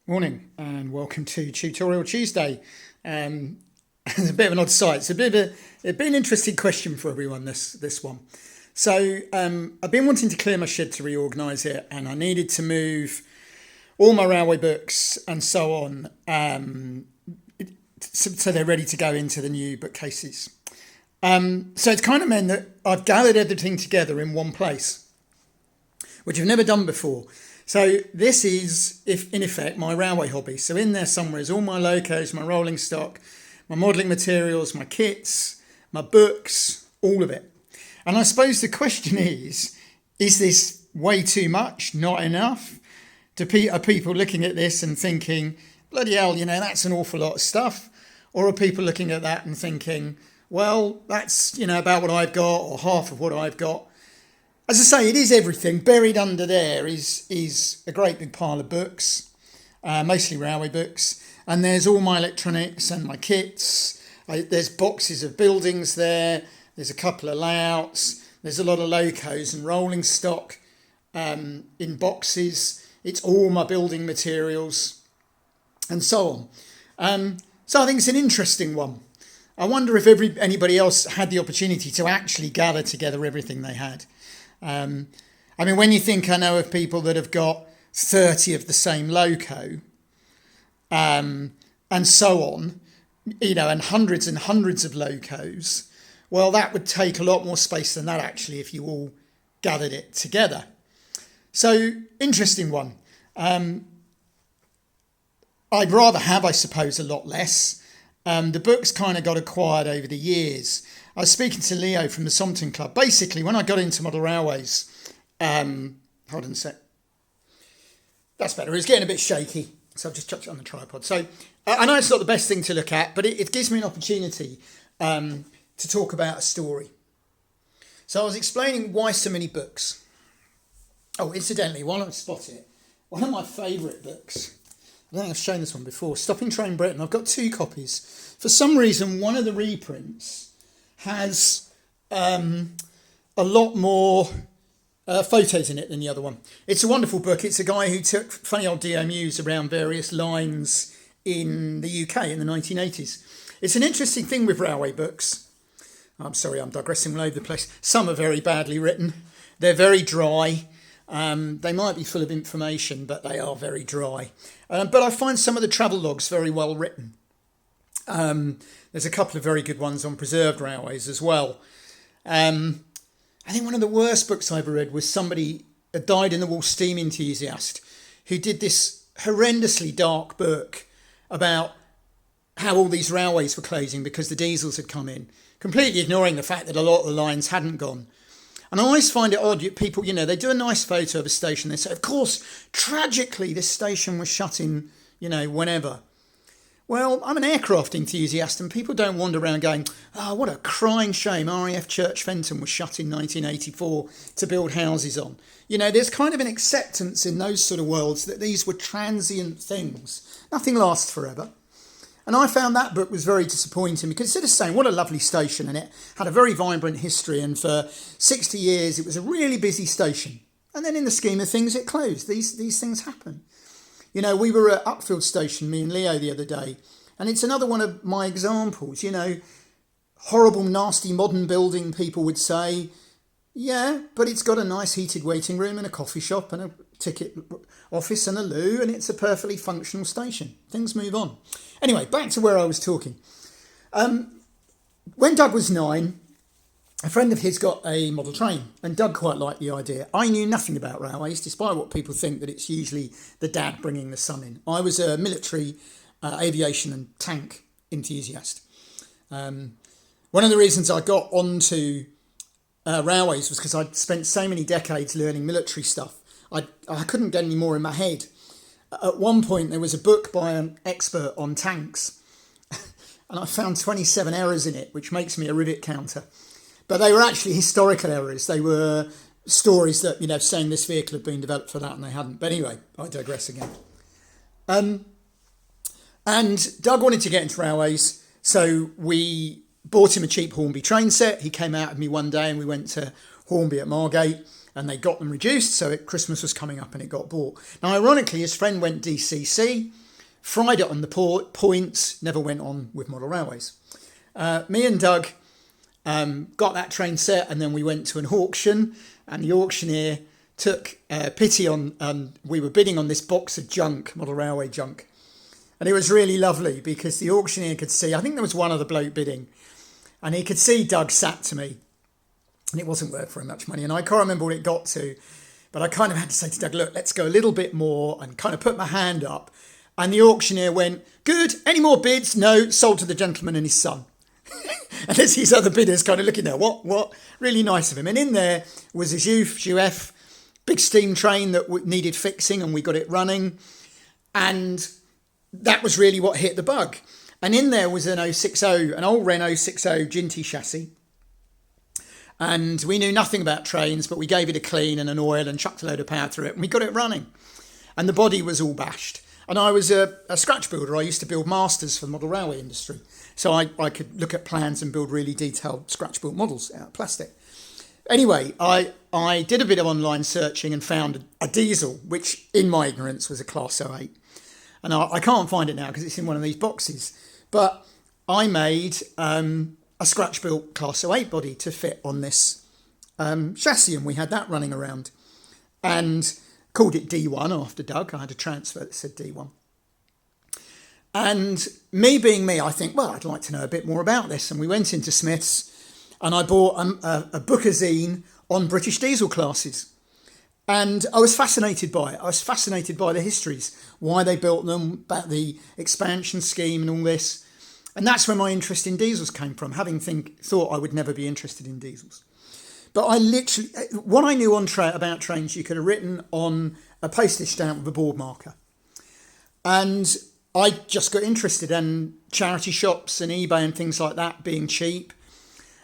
Morning and welcome to Tutorial Tuesday. It's a bit of an odd sight. It's it'd be an interesting question for everyone. This one. I've been wanting to clear my shed to reorganise it, and I needed to move all my railway books and so on, so they're ready to go into the new bookcases. So it's kind of meant that I've gathered everything together in one place, which I've never done before. So this is, if in effect, my railway hobby. So in there somewhere is all my locos, my rolling stock, my modelling materials, my kits, my books, all of it. And I suppose the question is this way too much, not enough? Are people looking at this and thinking, bloody hell, that's an awful lot of stuff? Or are people looking at that and thinking, well, that's, about what I've got or half of what I've got? As I say, it is everything. Buried under there is a great big pile of books, mostly railway books. And there's all my electronics and my kits. There's boxes of buildings there. There's a couple of layouts. There's a lot of locos and rolling stock in boxes. It's all my building materials and so on. So I think it's an interesting one. I wonder if anybody else had the opportunity to actually gather together everything they had. When you think, I know of people that have got 30 of the same loco, and so on, and hundreds of locos, well, that would take a lot more space than that, actually, if you all gathered it together. So, interesting one. I'd rather have, I suppose, a lot less. The books kind of got acquired over the years. I was speaking to Leo from the Sompton Club. Basically, when I got into model railways, hold on a sec. That's better. It's getting a bit shaky, so I've just chucked it on the tripod. So I know it's not the best thing to look at, but it gives me an opportunity to talk about a story. So I was explaining why so many books. Oh, incidentally, while I spot it, one of my favourite books, I don't think I've shown this one before, Stopping Train Britain. I've got 2 copies. For some reason, one of the reprints has a lot more photos in it than the other one. It's a wonderful book. It's a guy who took funny old DMUs around various lines in the UK in the 1980s. It's an interesting thing with railway books. I'm sorry, I'm digressing all over the place. Some are very badly written. They're very dry. They might be full of information, but they are very dry. But I find some of the travel logs very well written. There's a couple of very good ones on preserved railways as well. I think one of the worst books I ever read was somebody, a dyed-in-the-wool steam enthusiast, who did this horrendously dark book about how all these railways were closing because the diesels had come in, completely ignoring the fact that a lot of the lines hadn't gone. And I always find it odd, people, they do a nice photo of a station. They say, of course, tragically, this station was shut in, whenever. Well, I'm an aircraft enthusiast, and people don't wander around going, oh, what a crying shame, RAF Church Fenton was shut in 1984 to build houses on. There's kind of an acceptance in those sort of worlds that these were transient things. Nothing lasts forever. And I found that book was very disappointing because instead of saying what a lovely station, and it had a very vibrant history, and for 60 years it was a really busy station. And then in the scheme of things, it closed. These things happen. We were at Uckfield Station, me and Leo, the other day, and it's another one of my examples. Horrible, nasty modern building, people would say. Yeah, but it's got a nice heated waiting room and a coffee shop and a ticket office and a loo, and it's a perfectly functional station. Things move on. Anyway, back to where I was talking. When Doug was 9, a friend of his got a model train, and Doug quite liked the idea. I knew nothing about railways, despite what people think that it's usually the dad bringing the son in. I was a military, aviation and tank enthusiast. One of the reasons I got onto railways was because I'd spent so many decades learning military stuff. I couldn't get any more in my head. At one point, there was a book by an expert on tanks, and I found 27 errors in it, which makes me a rivet counter. But they were actually historical errors. They were stories that, saying this vehicle had been developed for that and they hadn't. But anyway, I digress again. And Doug wanted to get into railways, so we bought him a cheap Hornby train set. He came out with me one day and we went to Hornby at Margate. and they got them reduced, so Christmas was coming up and it got bought. Now, ironically, his friend went DCC, fried it on the points, never went on with model railways. Me and Doug got that train set, and then we went to an auction, and the auctioneer took pity on, we were bidding on this box of junk, model railway junk. And it was really lovely because the auctioneer could see, I think there was one other bloke bidding, and he could see Doug sat to me, and it wasn't worth very much money. And I can't remember what it got to, but I kind of had to say to Doug, look, let's go a little bit more, and kind of put my hand up. And the auctioneer went, good, any more bids? No, sold to the gentleman and his son. And there's these other bidders kind of looking there, what? Really nice of him. And in there was a JUF, big steam train that needed fixing, and we got it running. And that was really what hit the bug. And in there was an old Renault 60 Ginty chassis. And we knew nothing about trains, but we gave it a clean and an oil and chucked a load of power through it, and we got it running. And the body was all bashed. And I was a scratch builder. I used to build masters for the model railway industry. So I could look at plans and build really detailed scratch built models out of plastic. Anyway, I did a bit of online searching and found a diesel, which in my ignorance was a Class 08. And I can't find it now because it's in one of these boxes. But I made a scratch built Class 08 body to fit on this chassis, and we had that running around. And called it D1 after Doug. I had a transfer that said D1. And me being me, I think, well, I'd like to know a bit more about this. And we went into Smith's, and I bought a bookazine on British diesel classes. And I was fascinated by it. I was fascinated by the histories, why they built them, about the expansion scheme and all this. And that's where my interest in diesels came from, having thought I would never be interested in diesels. But I literally, what I knew about trains, you could have written on a postage stamp with a board marker. And I just got interested in charity shops and eBay and things like that being cheap.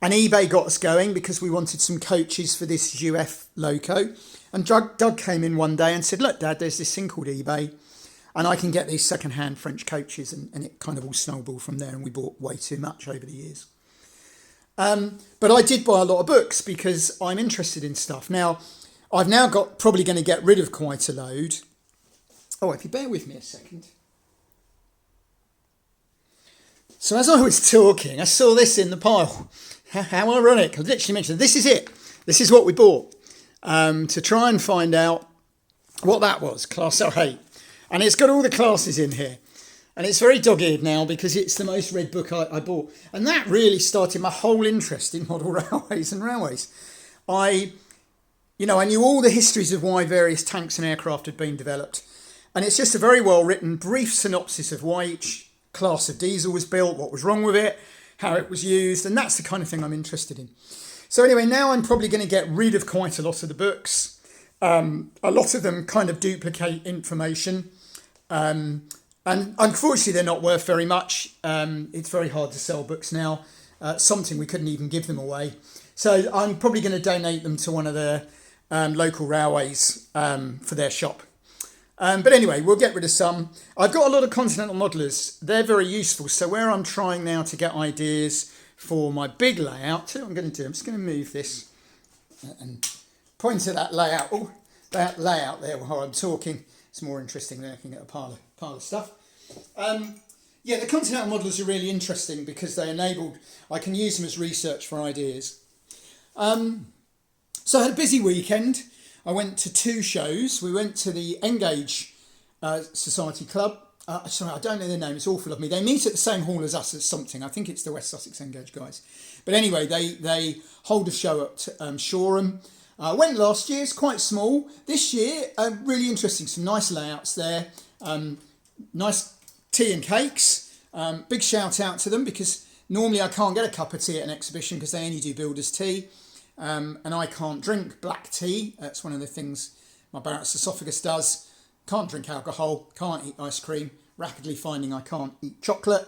And eBay got us going because we wanted some coaches for this JUF loco. And Doug came in one day and said, look, Dad, there's this thing called eBay, and I can get these second-hand French coaches. And it kind of all snowballed from there, and we bought way too much over the years. But I did buy a lot of books because I'm interested in stuff. Now, I've now probably going to get rid of quite a load. Oh, if you bear with me a second. So as I was talking, I saw this in the pile. How ironic. I literally mentioned, this is it. This is what we bought to try and find out what that was, Class 08. And it's got all the classes in here. And it's very dog-eared now because it's the most read book I bought. And that really started my whole interest in model railways and railways. I knew all the histories of why various tanks and aircraft had been developed. And it's just a very well-written, brief synopsis of why each class of diesel was built, what was wrong with it, how it was used. And that's the kind of thing I'm interested in. So anyway, now I'm probably going to get rid of quite a lot of the books. A lot of them kind of duplicate information. And unfortunately, they're not worth very much. It's very hard to sell books now. Something we couldn't even give them away. So I'm probably going to donate them to one of the local railways for their shop. But anyway, we'll get rid of some. I've got a lot of Continental modelers. They're very useful. So where I'm trying now to get ideas for my big layout, so what I'm going to do, I'm just going to move this and point to that layout. Oh, that layout there while I'm talking. It's more interesting than looking at a pile of stuff. The Continental modelers are really interesting because I can use them as research for ideas. So I had a busy weekend. I went to 2 shows. We went to the Engage Society Club. Sorry, I don't know their name. It's awful of me. They meet at the same hall as us as something. I think it's the West Sussex Engage guys. But anyway, they hold a show at Shoreham. I went last year. It's quite small. This year, really interesting. Some nice layouts there. Nice tea and cakes. Big shout out to them because normally I can't get a cup of tea at an exhibition because they only do builder's tea. And I can't drink black tea. That's one of the things my Barrett's esophagus does. Can't drink alcohol, can't eat ice cream, rapidly finding I can't eat chocolate,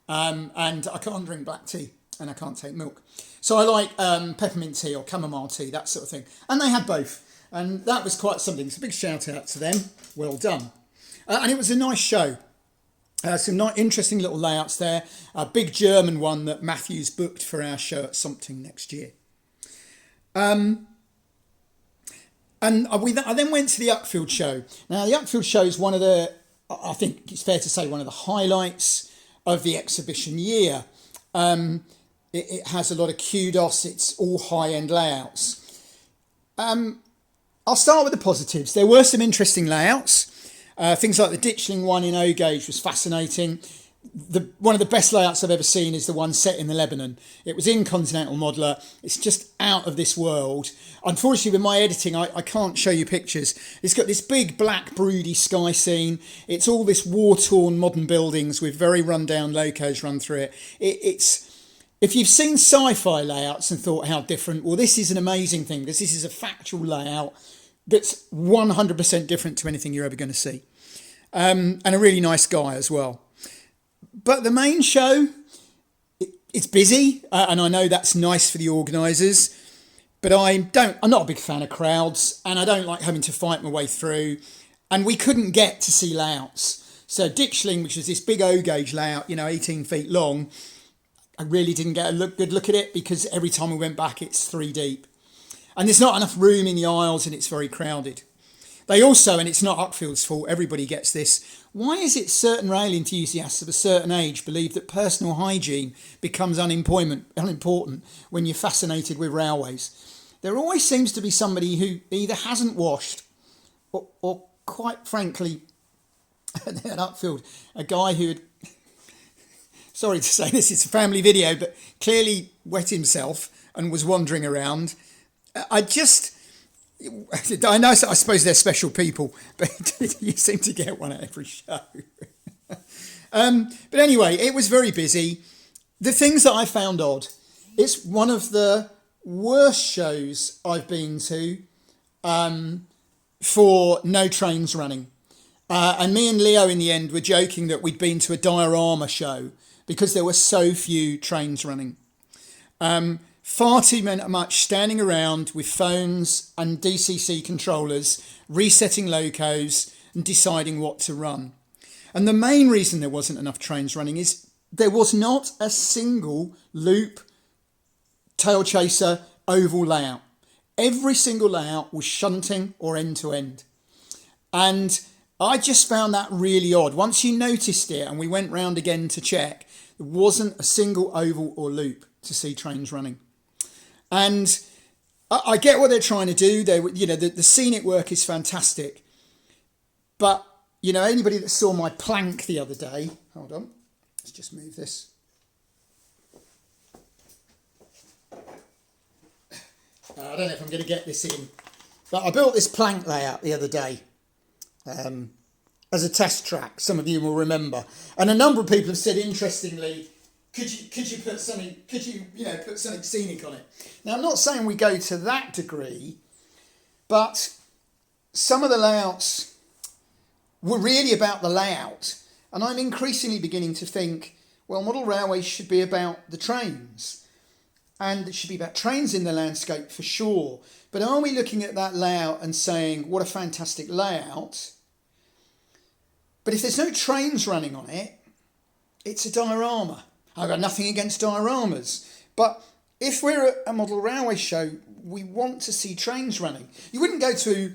and I can't drink black tea, and I can't take milk. So I like peppermint tea or chamomile tea, that sort of thing. And they had both, and that was quite something. So big shout out to them. Well done. And it was a nice show. Some interesting little layouts there. A big German one that Matthew's booked for our show at something next year. And I then went to the Uckfield show. Now, the Uckfield show is one of the, I think it's fair to say, one of the highlights of the exhibition year. It has a lot of kudos. It's all high-end layouts. I'll start with the positives. There were some interesting layouts. Things like the Ditchling one in O gauge was fascinating. One of the best layouts I've ever seen is the one set in the Lebanon. It was in Continental Modeler. It's just out of this world. Unfortunately, with my editing, I can't show you pictures. It's got this big black broody sky scene. It's all this war-torn modern buildings with very run-down locos run through it. It's if you've seen sci-fi layouts and thought how different, well, this is an amazing thing. This is a factual layout that's 100% different to anything you're ever going to see. And a really nice guy as well. But the main show, it's busy, and I know that's nice for the organisers, but I'm not a big fan of crowds, and I don't like having to fight my way through, and we couldn't get to see layouts. So Ditchling, which is this big O gauge layout, 18 feet long, I really didn't get a good look at it because every time we went back, it's 3 deep. And there's not enough room in the aisles and it's very crowded. They also, and it's not Uckfield's fault, everybody gets this, why is it certain rail enthusiasts of a certain age believe that personal hygiene becomes unimportant when you're fascinated with railways? There always seems to be somebody who either hasn't washed or quite frankly, at Uckfield, a guy who had, sorry to say this, it's a family video, but clearly wet himself and was wandering around. I know, I suppose they're special people, but you seem to get one at every show. But anyway, it was very busy. The things that I found odd, it's one of the worst shows I've been to for no trains running. And me and Leo in the end were joking that we'd been to a diorama show because there were so few trains running. Far too much standing around with phones and DCC controllers, resetting locos and deciding what to run. And the main reason there wasn't enough trains running is there was not a single loop, tail chaser, oval layout. Every single layout was shunting or end to end. And I just found that really odd. Once you noticed it and we went round again to check, there wasn't a single oval or loop to see trains running. And I get what they're trying to do. The scenic work is fantastic. But, anybody that saw my plank the other day, hold on, let's just move this. I don't know if I'm going to get this in, but I built this plank layout the other day as a test track. Some of you will remember. And a number of people have said, interestingly, Could you put something? Put something scenic on it? Now, I'm not saying we go to that degree, but some of the layouts were really about the layout, and I'm increasingly beginning to think, well, model railways should be about the trains, and it should be about trains in the landscape for sure. But are we looking at that layout and saying, what a fantastic layout? But if there's no trains running on it, it's a diorama. I've got nothing against dioramas, but if we're at a model railway show, we want to see trains running. You wouldn't go to,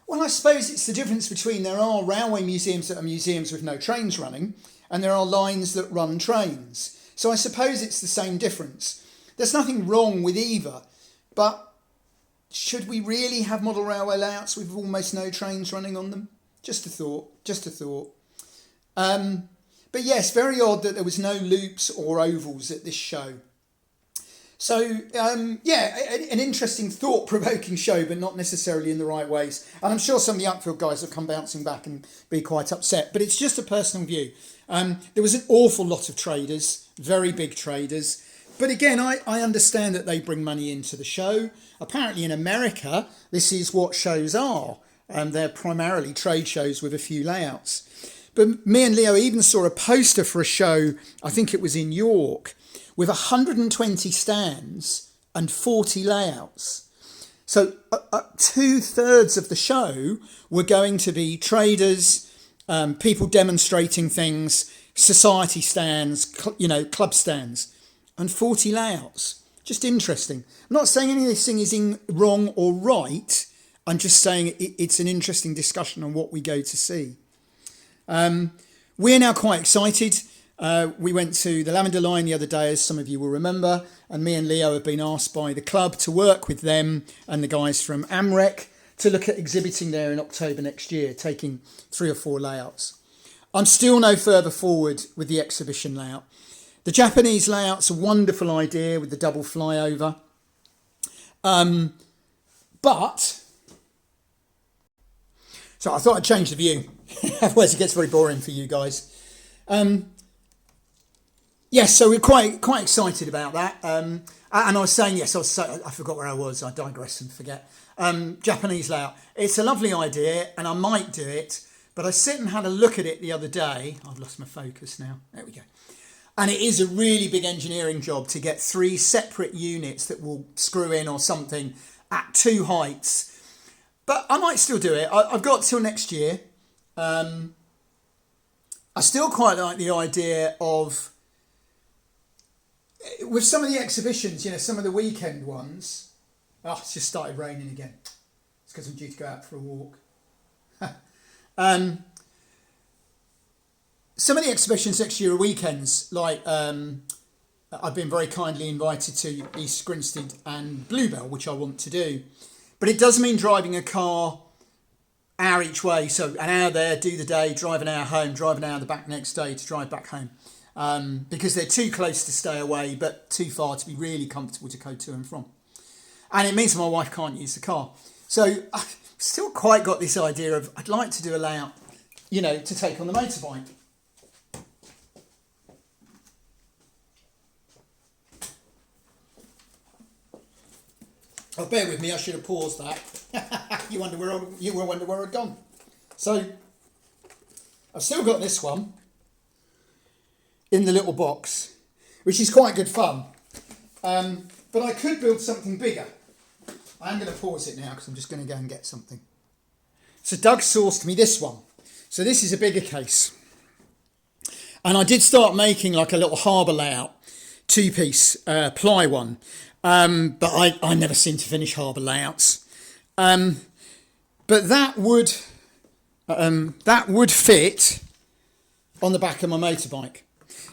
well, I suppose it's the difference between there are railway museums that are museums with no trains running, and there are lines that run trains. So I suppose it's the same difference. There's nothing wrong with either, but should we really have model railway layouts with almost no trains running on them? Just a thought. But yes, very odd that there was no loops or ovals at this show. So, an interesting, thought-provoking show, but not necessarily in the right ways. And I'm sure some of the Uckfield guys will come bouncing back and be quite upset, but it's just a personal view. There was an awful lot of traders, very big traders. But again, I understand that they bring money into the show. Apparently in America, this is what shows are. They're primarily trade shows with a few layouts. But me and Leo even saw a poster for a show, I think it was in York, with 120 stands and 40 layouts. So 2/3 of the show were going to be traders, people demonstrating things, society stands, club stands, and 40 layouts. Just interesting. I'm not saying any of this thing is wrong or right. I'm just saying it's an interesting discussion on what we go to see. We're now quite excited. We went to the Lavender Line the other day, as some of you will remember, and me and Leo have been asked by the club to work with them and the guys from AMREC to look at exhibiting there in October next year, taking 3 or 4 layouts. I'm still no further forward with the exhibition layout. The Japanese layout's a wonderful idea with the double flyover. So I thought I'd change the view. Otherwise it gets very boring for you guys. Yes, so we're quite excited about that. And I was saying, yes, I forgot where I was. I digress and forget. Japanese layout. It's a lovely idea and I might do it. But I sit and had a look at it the other day. I've lost my focus now. There we go. And it is a really big engineering job to get 3 separate units that will screw in or something at 2 heights. But I might still do it. I've got till next year. I still quite like the idea of, with some of the exhibitions, some of the weekend ones. Oh, it's just started raining again. It's because I'm due to go out for a walk. Some of the exhibitions next year are weekends, like I've been very kindly invited to East Grinstead and Bluebell, which I want to do. But it does mean driving a car hour each way. So an hour there, do the day, drive an hour home, drive an hour the back next day to drive back home. Because they're too close to stay away, but too far to be really comfortable to go to and from. And it means my wife can't use the car. So I've still quite got this idea of I'd like to do a layout, to take on the motorbike. Oh, bear with me, I should have paused that. You will wonder where I'd gone. So, I've still got this one in the little box, which is quite good fun. But I could build something bigger. I'm going to pause it now because I'm just going to go and get something. So Doug sourced me this one. So this is a bigger case. And I did start making like a little harbour layout, 2-piece ply one. But I never seem to finish harbour layouts. But that would fit on the back of my motorbike.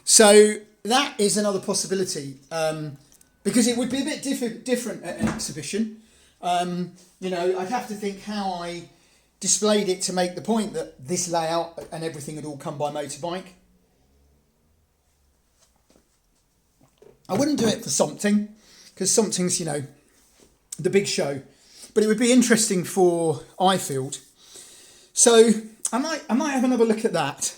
So that is another possibility, because it would be a bit different at an exhibition. I'd have to think how I displayed it to make the point that this layout and everything had all come by motorbike. I wouldn't do it for something, because something's, the big show. But it would be interesting for Ifield. So I might have another look at that.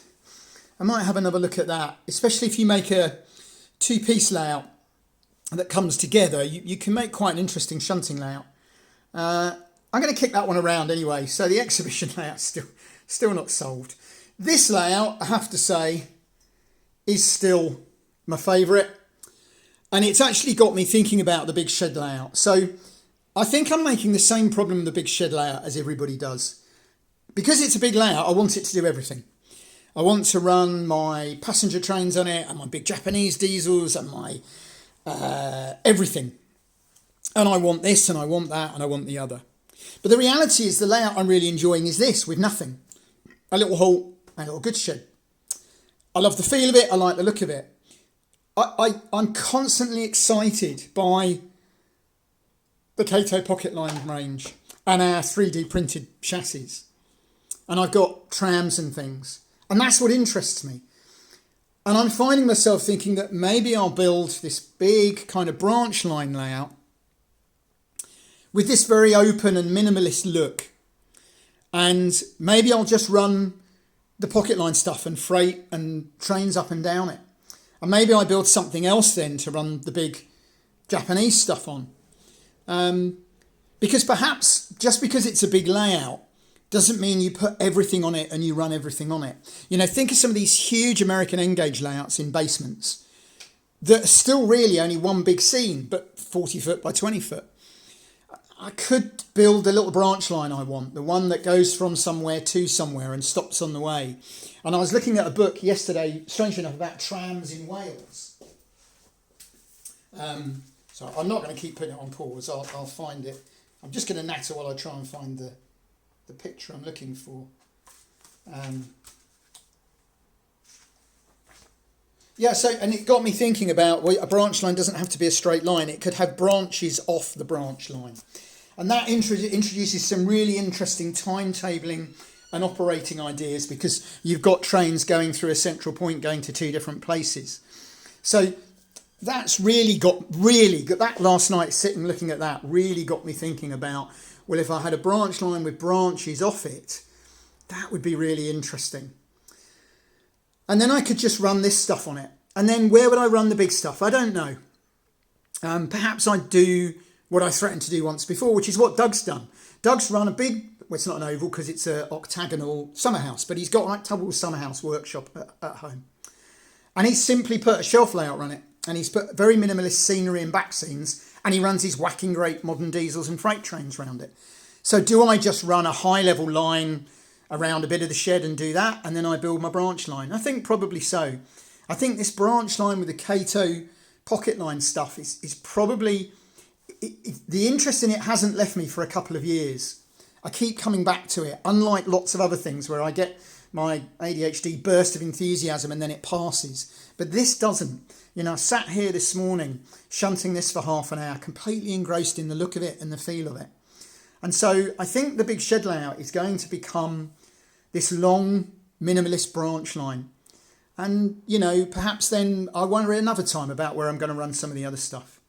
Especially if you make a 2-piece layout that comes together, you can make quite an interesting shunting layout. I'm going to kick that one around anyway. So the exhibition layout's still not solved. This layout, I have to say, is still my favourite. And it's actually got me thinking about the big shed layout. So I think I'm making the same problem with the big shed layout as everybody does. Because it's a big layout, I want it to do everything. I want to run my passenger trains on it and my big Japanese diesels and my everything. And I want this and I want that and I want the other. But the reality is the layout I'm really enjoying is this, with nothing. A little halt and a little goods shed. I love the feel of it. I like the look of it. I'm constantly excited by the Kato Pocket Line range and our 3D printed chassis. And I've got trams and things. And that's what interests me. And I'm finding myself thinking that maybe I'll build this big kind of branch line layout with this very open and minimalist look. And maybe I'll just run the Pocket Line stuff and freight and trains up and down it. And maybe I build something else then to run the big Japanese stuff on. Because perhaps just because it's a big layout doesn't mean you put everything on it and you run everything on it. Think of some of these huge American N-gauge layouts in basements that are still really only one big scene, but 40 foot by 20 foot. I could build the little branch line I want, the one that goes from somewhere to somewhere and stops on the way. And I was looking at a book yesterday, strangely enough, about trams in Wales. So I'm not going to keep putting it on pause. I'll find it I'm just going to natter while I try and find the picture I'm looking for. Yeah, so, and it got me thinking about, well, a branch line doesn't have to be a straight line. It could have branches off the branch line. And that introduces some really interesting timetabling and operating ideas, because you've got trains going through a central point going to two different places. So that's really got that last night, sitting looking at that, really got me thinking about, well, if I had a branch line with branches off it, that would be really interesting. And then I could just run this stuff on it. And then where would I run the big stuff? I don't know. Perhaps I'd do what I threatened to do once before, which is what Doug's done. Doug's run a big, well, it's not an oval because it's an octagonal summer house, but he's got like Tubble's summer house workshop at home. And he's simply put a shelf layout on it. And he's put very minimalist scenery and back scenes. And he runs his whacking great modern diesels and freight trains around it. So do I just run a high level line around a bit of the shed and do that, and then I build my branch line? I think probably so. I think this branch line with the Kato pocket line stuff is probably... the interest in it hasn't left me for a couple of years. I keep coming back to it, unlike lots of other things where I get my ADHD burst of enthusiasm and then it passes. But this doesn't. You know, I sat here this morning shunting this for half an hour, completely engrossed in the look of it and the feel of it. And so I think the big shed layout is going to become this long minimalist branch line. And, you know, perhaps then I'll wonder another time about where I'm going to run some of the other stuff.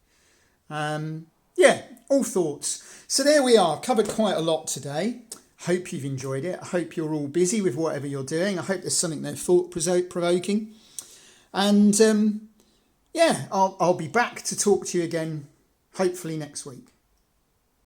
Yeah, all thoughts. So there we are, covered quite a lot today. Hope you've enjoyed it. I hope you're all busy with whatever you're doing. I hope there's something there thought-provoking. And yeah, I'll be back to talk to you again, hopefully next week.